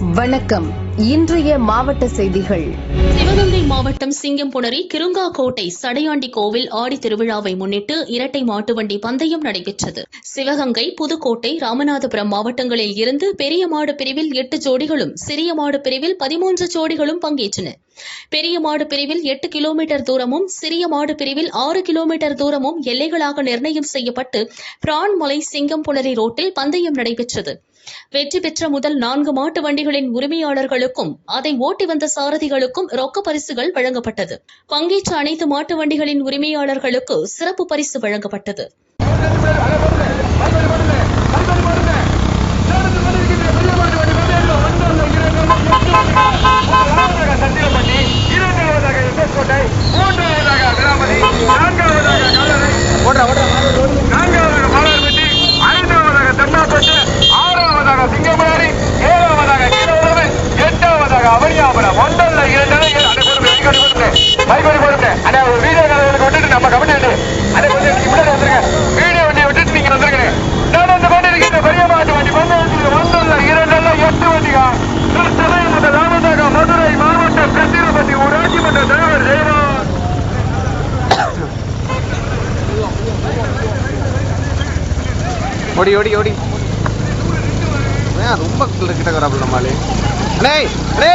வணக்கம். இன்றைய மாவட்ட செய்திகள். சிவகங்கை மாவட்டம் சிங்கம்புணரி கிருங்காக்கோட்டை சடையாண்டி கோவில் ஆடி திருவிழாவை முன்னிட்டு இரட்டை மாட்டு வண்டி பந்தயம் நடைபெற்றது. சிவகங்கை, புதுக்கோட்டை, ராமநாதபுரம் மாவட்டங்களில் இருந்து பெரிய மாடு பிரிவில் 8 ஜோடிகளும், சிறிய மாடு பிரிவில் 13 ஜோடிகளும் பங்கேற்றன. பெரிய மாடு பிரிவில் 8 கிலோமீட்டர் தூரமும், சிறிய மாடு பிரிவில் 6 கிலோமீட்டர் தூரமும் எல்லைகளாக நிர்ணயம் செய்யப்பட்டு பிரான்மலை சிங்கம்புணரி ரோட்டில் பந்தயம் நடைபெற்றது. வெற்றி பெற்ற முதல் 4 மாட்டு வண்டிகளின் உரிமையாளர்களுக்கும் அதை ஓட்டி வந்த சாரதிகளுக்கும் ரொக்க பரிசுகள் வழங்கப்பட்டது. பங்கேற்ற அனைத்து மாட்டு வண்டிகளின் உரிமையாளர்களுக்கு சிறப்பு பரிசு வழங்கப்பட்டது. ஓடி ஓடி ஓடி ரொம்ப கிட்ட வராப்புல நம்மளே. அண்ணே அண்ணே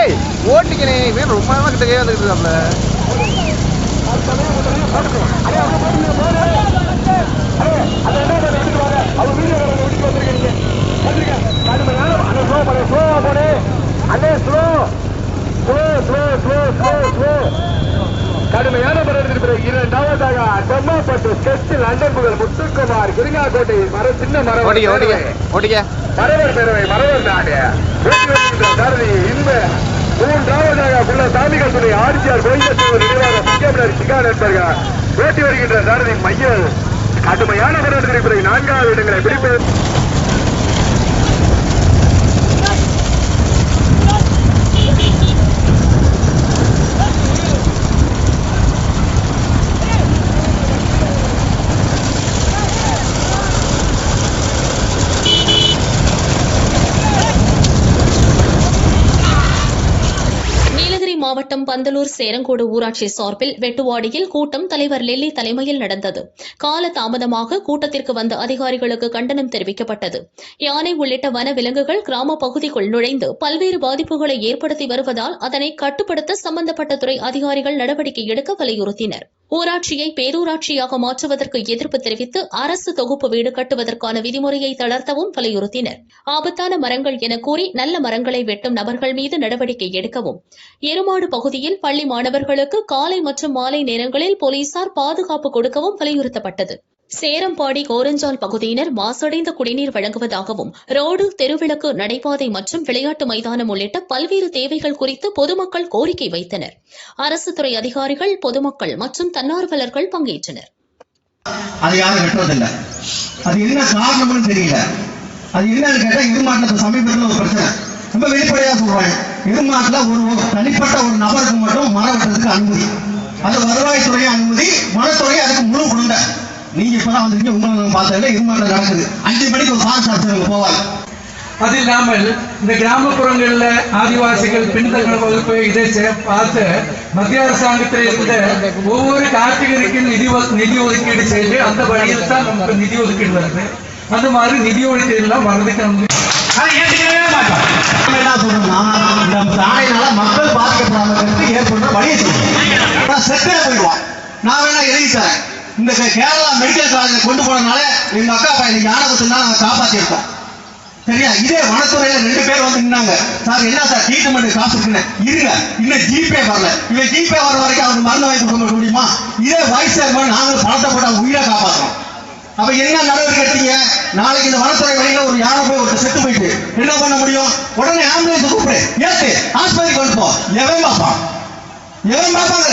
ஓட்டிக்கணே, ரொம்ப நேரமா கிட்டக்கே வந்துருக்குறாப்புல. கடுமையான இரண்டாவதாக டெம்மாப்பட்டு ஸ்கெட்ச் லண்டன் முதல் முத்துக்குமார் கிருங்காக்கோட்டை சின்ன மரவர் பேரவை மரவர் நாடு சாரதி இன்ப. மூன்றாவதாக உள்ள சாமிகள் துணை ஆட்சியார் கோயிலத்தூர் நினைவாக சிங்கமலர் சிங்கா நண்பர்கள் ஓட்டி வருகின்ற சாரதி மையல் கடுமையான போராட்டத்திற்கு 4வது இடங்களை பிடிப்பது. மாவட்டம் பந்தலூர் சேரங்கோடு ஊராட்சி சார்பில் வெட்டுவாடியில் கூட்டம் தலைவர் லெல்லி தலைமையில் நடந்தது. கால தாமதமாக கூட்டத்திற்கு வந்த அதிகாரிகளுக்கு கண்டனம் தெரிவிக்கப்பட்டது. யானை உள்ளிட்ட வன விலங்குகள் கிராம பகுதிக்குள் நுழைந்து பல்வேறு பாதிப்புகளை ஏற்படுத்தி வருவதால் அதனை கட்டுப்படுத்த சம்பந்தப்பட்ட துறை அதிகாரிகள் நடவடிக்கை எடுக்க வலியுறுத்தினர். ஊராட்சியை பேரூராட்சியாக மாற்றுவதற்கு எதிர்ப்பு தெரிவித்து அரசு தொகுப்பு வீடு கட்டுவதற்கான விதிமுறையை தளர்த்தவும் வலியுறுத்தினர். ஆபத்தான மரங்கள் என கூறி நல்ல மரங்களை வெட்டும் நபர்கள் மீது நடவடிக்கை எடுக்கவும், எருமாடு பகுதியில் பள்ளி மாணவர்களுக்கு காலை மற்றும் மாலை நேரங்களில் போலீசார் பாதுகாப்பு கொடுக்கவும் வலியுறுத்தப்பட்டது. சேரம்பாடி கோரஞ்சால் பகுதியினர் மாசடைந்த குடிநீர் வழங்குவதாகவும், ரோடு, தெருவிளக்கு, நடைபாதை மற்றும் விளையாட்டு மைதானம் உள்ளிட்ட பல்வேறு தேவைகள் குறித்து பொதுமக்கள் கோரிக்கை வைத்தனர். அரசு துறை அதிகாரிகள், பொதுமக்கள் மற்றும் தன்னார்வலர்கள் பங்கேற்றனர். அது யாரும் வெட்டுவதில்லை. அது என்ன காரணம்னு தெரியல. அது என்னன்னு கேட்டா எருமாட்டில் சமீபத்தில் ஒரு பிரச்சனை ரொம்ப வெளிப்படையா சொல்றாங்க. எருமாட்டில் ஒரு தனிப்பட்ட ஒரு நபருக்கு மட்டும் மரம் வெட்டுறதுக்கு அனுமதி, அது வருவாய்த்துறையும் அனுமதி, வனத்துறை அதுக்கு முழு கொடுங்க. நீங்க இப்பதான் வந்து உங்களுக்கு பார்த்ததுல இருமாட்டில் நடக்குது. 5 மணிக்கு ஒரு பாஸ் போவாங்க. அது இல்லாமல் இந்த கிராமப்புறங்கள்ல ஆதிவாசிகள் பின்தங்கிய வகுப்பு இதை பார்த்து மத்திய அரசாங்கத்தில் இருந்த ஒவ்வொரு கார்த்திகருக்கும் நிதி ஒதுக்கீடு செய்து அந்த வழியில் தான் நமக்கு நிதி ஒதுக்கீடு வருது. அந்த மாதிரி நிதி ஒதுக்கீடு எல்லாம் வரதுக்கு மக்கள் பாதிக்கப்படாமல் ஏற்படுற வழியை செட்டில் போயிடுவான். நான் வேணா எழுதித்தரேன். இந்த கேரளா மெடிக்கல் காலேஜ் கொண்டு போனதுனால எங்க அக்கா பையன் ஞானபுரத்துல நாங்க காப்பாத்தி இருக்கோம். சரியா? இதே வனத்துறையில 2 பேர் வந்து நின்னாங்க. சார் என்ன சார் ட்ரீட்மெண்ட் காசு இருக்குன்னு இருங்க, இன்னும் ஜிபே வரல. இவன் ஜிபே வர வரைக்கும் அவருக்கு மருந்து வாங்கி கொடுக்க முடியுமா? இதே வாய்ஸ் நாங்கள் பணத்தை போட்டு அவங்க உயிரை காப்பாற்றுறோம். அப்ப என்ன நடவடிக்கை எடுத்தீங்க? நாளைக்கு இந்த வனத்துறை வழியில ஒரு யானை போய் ஒரு செத்து போயிட்டு என்ன பண்ண முடியும்? உடனே ஆம்புலன்ஸ் கூப்பிடு, ஏத்து ஆஸ்பத்திரிக்கு கொண்டு போ. எவன் பார்ப்பாங்க?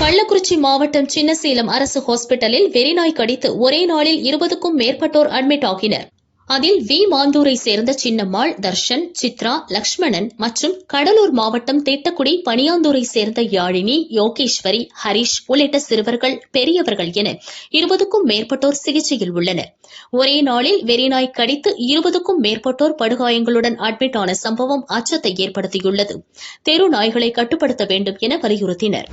கள்ளக்குறிச்சி மாவட்டம் சின்னசேலம் அரசு ஹாஸ்பிட்டலில் வெறிநாய் கடித்து ஒரே நாளில் 20க்கும் மேற்பட்டோர் அட்மிட் ஆகினர். அதில் வி மாந்தூரை சேர்ந்த சின்னம்மாள், தர்ஷன், சித்ரா, லக்ஷ்மணன் மற்றும் கடலூர் மாவட்டம் திட்டக்குடி பனியாந்தூரை சேர்ந்த யாழினி, யோகேஸ்வரி, ஹரிஷ் உள்ளிட்ட சிறுவர்கள், பெரியவர்கள் என 20க்கும் மேற்பட்டோர் சிகிச்சையில் உள்ளனர். ஒரே நாளில் வெறிநாய் கடித்து 20க்கும் மேற்பட்டோர் படுகாயங்களுடன் அட்மிட் ஆன சம்பவம் அச்சத்தை ஏற்படுத்தியுள்ளது. தெரு நாய்களை கட்டுப்படுத்த வேண்டும் என வலியுறுத்தினர்.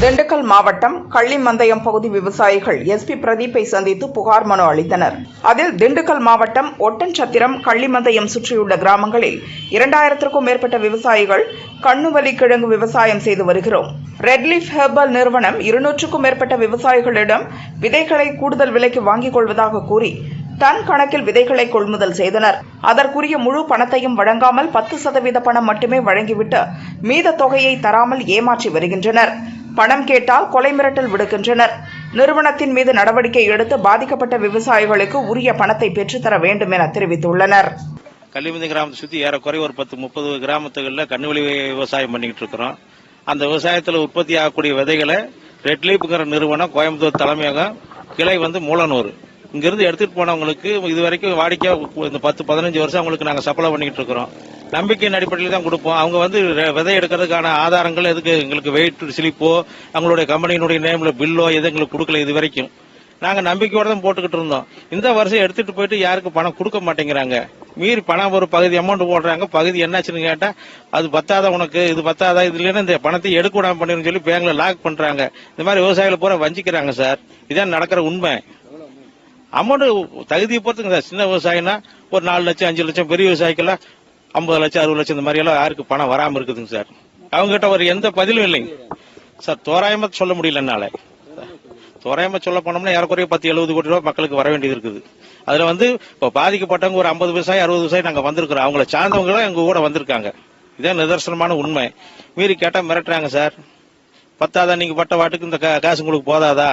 திண்டுக்கல் மாவட்டம் கள்ளிமந்தயம் பகுதி விவசாயிகள் எஸ்பி பிரதீப்பை சந்தித்து புகார் மனு அளித்தனர். அதில் திண்டுக்கல் மாவட்டம் ஒட்டன்சத்திரம், கள்ளிமந்தயம் சுற்றியுள்ள கிராமங்களில் 2000க்கும் மேற்பட்ட விவசாயிகள் கண்ணுவலி கிழங்கு விவசாயம் செய்து வருகிறோம். ரெட்லீஃப் ஹெர்பல் நிறுவனம் 200க்கும் மேற்பட்ட விவசாயிகளிடம் விதைகளை கூடுதல் விலைக்கு வாங்கிக் கொள்வதாக கூறி டன் கணக்கில் விதைகளை கொள்முதல் செய்தனர். அதற்குரிய முழு பணத்தையும் வழங்காமல் 10% பணம் மட்டுமே வழங்கிவிட்டு மீத தொகையை தராமல் ஏமாற்றி வருகின்றனர். பணம் கேட்டால் கொலை மிரட்டல் விடுக்கின்றனர். நிறுவனத்தின் மீது நடவடிக்கை எடுத்து பாதிக்கப்பட்ட விவசாயிகளுக்கு உரிய பணத்தை பெற்றுத்தர வேண்டும் என தெரிவித்துள்ளனர். கள்ளிமந்தி கிராமத்தை சுற்றி ஏறக்குறை ஒரு 10-30 கிராமத்துகளில் கண்ணுவலி விவசாயம் பண்ணிக்கிட்டு இருக்கிறோம். அந்த விவசாயத்தில் உற்பத்தி ஆகக்கூடிய விதைகளை ரெட்லீப்ங்கிற நிறுவனம் கோயம்புத்தூர் தலைமையகம், கிளை மூலனூர், இங்கிருந்து எடுத்துட்டு போனவங்களுக்கு இதுவரைக்கும் வாடிக்கை இந்த 10-15 வருஷம் அவங்களுக்கு நாங்கள் சப்ளை பண்ணிக்கிட்டு இருக்கிறோம். நம்பிக்கையின் அடிப்படையில் தான் கொடுப்போம். அவங்க விதை எடுக்கிறதுக்கான ஆதாரங்கள் எதுக்கு எங்களுக்கு வெயிட் ஸ்லிப்போ அவங்களுடைய கம்பெனியினுடைய நேம்ல பில்லோ எது எங்களுக்கு கொடுக்கல. இது வரைக்கும் நாங்கள் நம்பிக்கையோட தான் போட்டுக்கிட்டு இருந்தோம். இந்த வருஷம் எடுத்துட்டு போயிட்டு யாருக்கு பணம் கொடுக்க மாட்டேங்கிறாங்க. மீறி பணம் ஒரு பகுதி அமௌண்ட் போடுறாங்க. பகுதி என்னாச்சுன்னு கேட்டா அது பத்தாதா, உனக்கு இது பத்தாதா, இதுல இந்த பணத்தை எடுக்க விடாம பண்ணிருன்னு சொல்லி பேங்க்ல லாக் பண்றாங்க. இந்த மாதிரி விவசாயிகளை பூரா வஞ்சிக்கிறாங்க சார். இதான் நடக்கிற உண்மை. அமௌண்ட் தகுதியை பொறுத்துங்க சார். சின்ன விவசாயினா ஒரு 4 லட்சம் 5 லட்சம், பெரிய விவசாயிக்கெல்லாம் 50 லட்சம் 60 லட்சம் இந்த மாதிரி எல்லாம் யாருக்கு பணம் வராம இருக்குதுங்க சார். அவங்க கிட்ட ஒரு எந்த பதிலும் இல்லைங்க சார். தோராயமா சொல்ல முடியல. என்னால தோராயமா சொல்ல போனோம்னா ஏறக்குறைய 10-70 கோடி ரூபாய் மக்களுக்கு வர வேண்டியது இருக்குது. அதுல இப்போ பாதிக்கப்பட்டவங்க ஒரு 50 விவசாயி 60 விவசாயி நாங்க வந்திருக்கிறோம். அவங்கள சார்ந்தவங்க எங்க கூட வந்திருக்காங்க. இதான் நிதர்சனமான உண்மை. மீறி கேட்டா மிரட்டுறாங்க சார். பத்தாதா, நீங்க பட்ட வாட்டுக்கு இந்த காசு உங்களுக்கு போதாதா,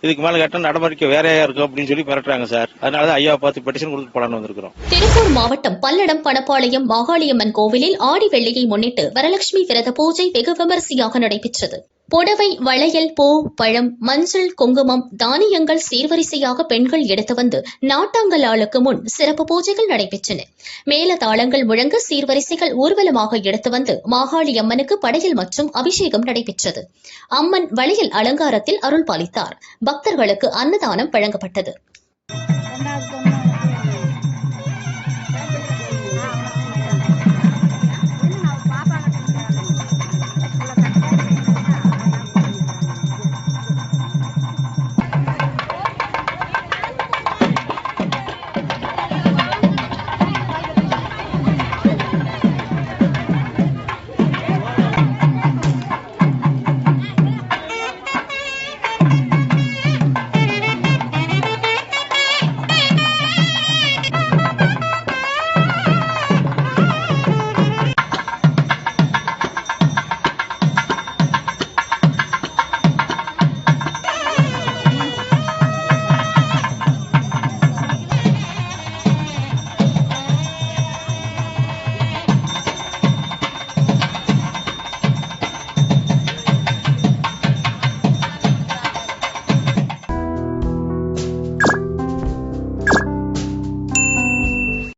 இதுக்கு மேல கேட்ட நடவடிக்கை வேறையா இருக்கும் அப்படின்னு சொல்லி மிரட்டுறாங்க சார். அதனாலதான் ஐயா பார்த்து பெட்டிஷன் கொடுத்து போடான்னு வந்திருக்கிறோம். திருப்பூர் மாவட்டம் பல்லடம் பணப்பாளையம் மாகாளியம்மன் கோவிலில் ஆடி வெள்ளியை முன்னிட்டு வரலட்சுமி விரத பூஜை வெகு விமரிசையாக நடைபெற்றது. புடவை, வளையல், பூ, பழம், மஞ்சள், குங்குமம், தானியங்கள் சீர்வரிசையாக பெண்கள் எடுத்து வந்து நாட்டாங்கல்லாளுக்கு முன் சிறப்பு பூஜைகள் நடைபெற்றன. மேல தாளங்கள் முழங்க சீர்வரிசைகள் ஊர்வலமாக எடுத்து வந்து மாகாளி அம்மனுக்கு படையல் மற்றும் அபிஷேகம் நடைபெற்றது. அம்மன் வளையல் அலங்காரத்தில் அருள் பாலித்தார். பக்தர்களுக்கு அன்னதானம் வழங்கப்பட்டது.